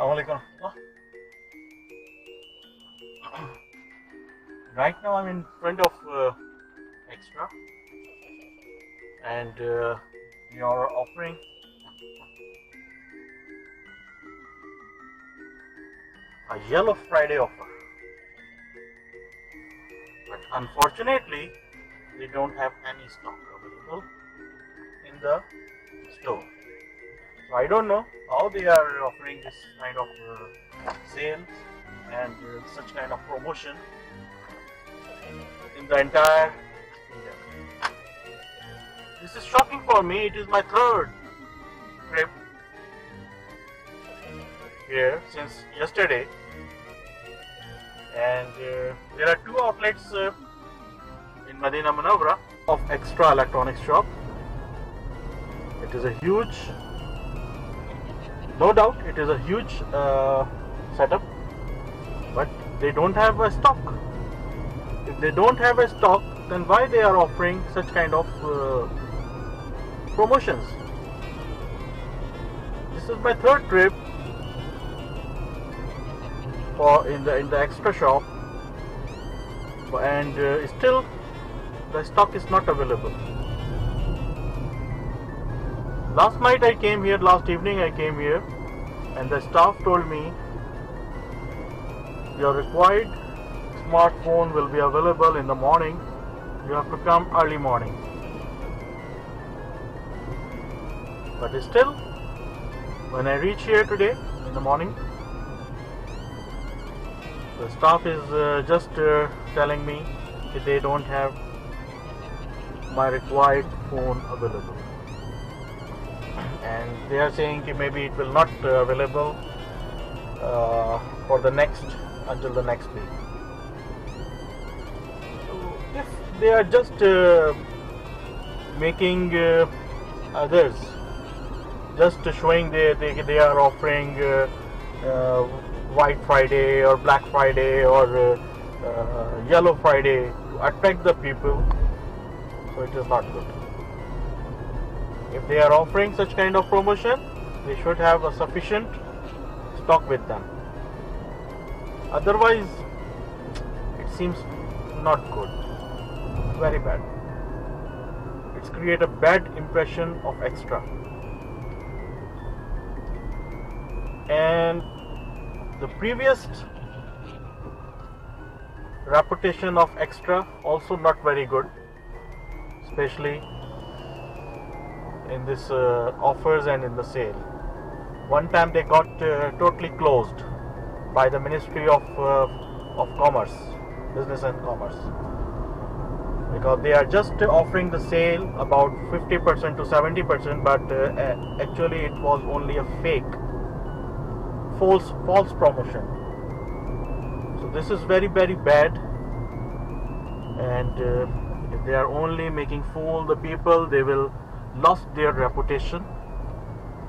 Assalamualaikum. Right now I'm in front of eXtra, and we are offering a Yellow Friday offer, but unfortunately they don't have any stock available in the store. So I don't know how they are offering this kind of sales and such kind of promotion in the entire India. This is shocking for me. It is my third trip here since yesterday, and there are two outlets in Madinah Munawarah of eXtra electronics shop. It is a huge, no doubt, it is a huge setup, but they don't have a stock. If they don't have a stock, then why they are offering such kind of promotions? This is my third trip for in the eXtra shop, and still the stock is not available. Last night I came here, last evening I came here, and the staff told me your required smartphone will be available in the morning. You have to come early morning. But still, when I reach here today in the morning, the staff is just telling me that they don't have my required phone available, and they are saying that maybe it will not available for the next until the next week. So if they are just making others, just showing they are offering White Friday or Black Friday or Yellow Friday to attract the people, so it is not good. If they are offering such kind of promotion, they should have a sufficient stock with them. Otherwise, it seems not good, very bad. It's create a bad impression of eXtra, and the previous reputation of eXtra also not very good, especially in this offers and in the sale. One time they got totally closed by the Ministry of Commerce, Business and Commerce, because they are just offering the sale about 50% to 70%, but actually it was only a fake, false promotion. So this is very bad, and if they are only making fool the people, they will lost their reputation.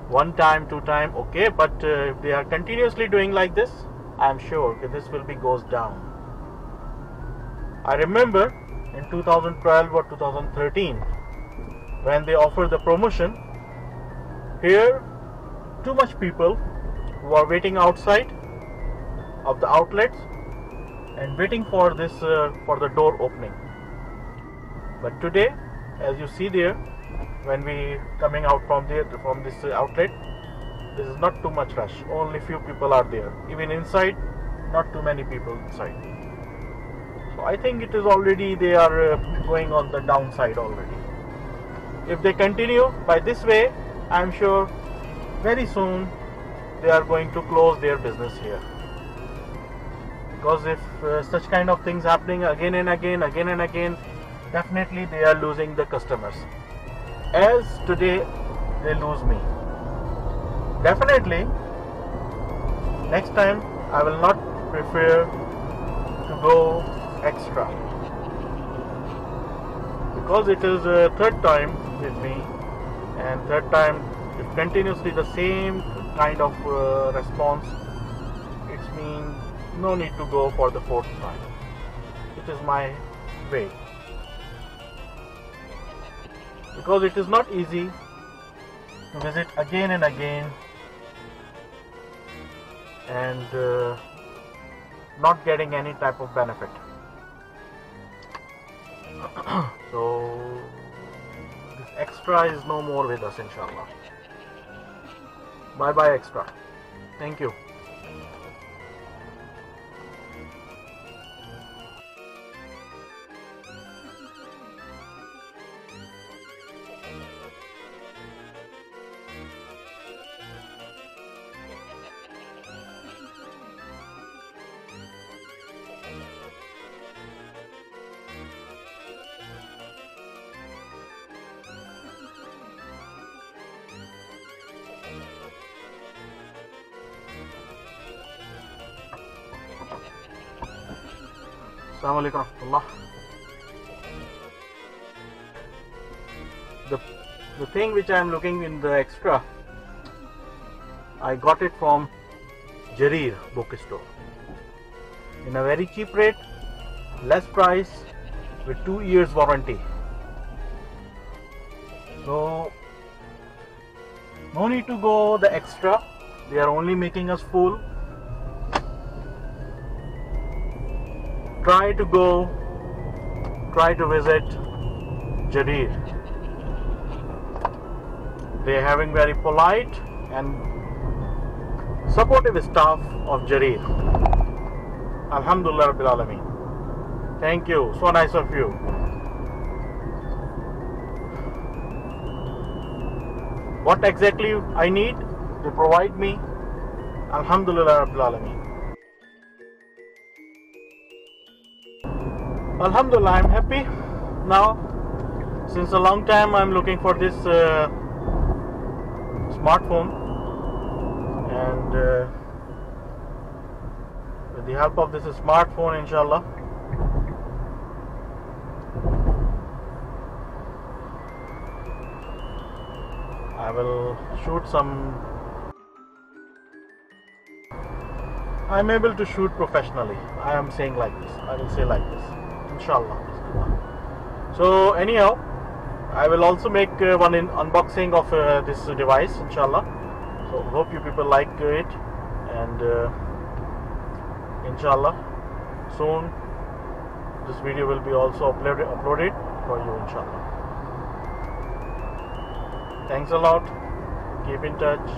One time, two time, okay, but if they are continuously doing like this, I am sure that this will be goes down. I remember in 2012 or 2013 when they offered the promotion here, too much people who are waiting outside of the outlets and waiting for this for the door opening. But today, as you see there, when we coming out from this outlet, this is not too much rush. Only few people are there. Even inside, not too many people inside. So I think it is already they are going on the downside already. If they continue by this way, I am sure very soon they are going to close their business here. Because if such kind of things happening again and again, definitely they are losing the customers. As today they lose me. Definitely next time I will not prefer to go eXtra, because it is a third time with me, and third time if continuously the same kind of response, it means no need to go for the fourth time. It is my way, because it is not easy to visit again and again and not getting any type of benefit. So this extra is no more with us, inshallah. Bye bye extra. Thank you. Assalamu alaikum warahmatullah. The thing which I am looking in the extra, I got it from Jarir bookstore in a very cheap rate, less price, with 2 years warranty. So no need to go the extra, they are only making us full. Try to visit Jarir. They are having very polite and supportive staff of Jarir. Alhamdulillah Rabbil Alameen. Thank you, so nice of you. What exactly I need, they provide me. Alhamdulillah Rabbil Alameen. Alhamdulillah, I'm happy now. Since a long time I'm looking for this smartphone, and with the help of this smartphone, inshallah, I will shoot some. I'm able to shoot professionally. I am saying like this. I will say like this. Inshallah. So anyhow, I will also make one unboxing of this device, inshallah. So hope you people like it, and inshallah soon this video will be also uploaded for you, inshallah. Thanks a lot. Keep in touch.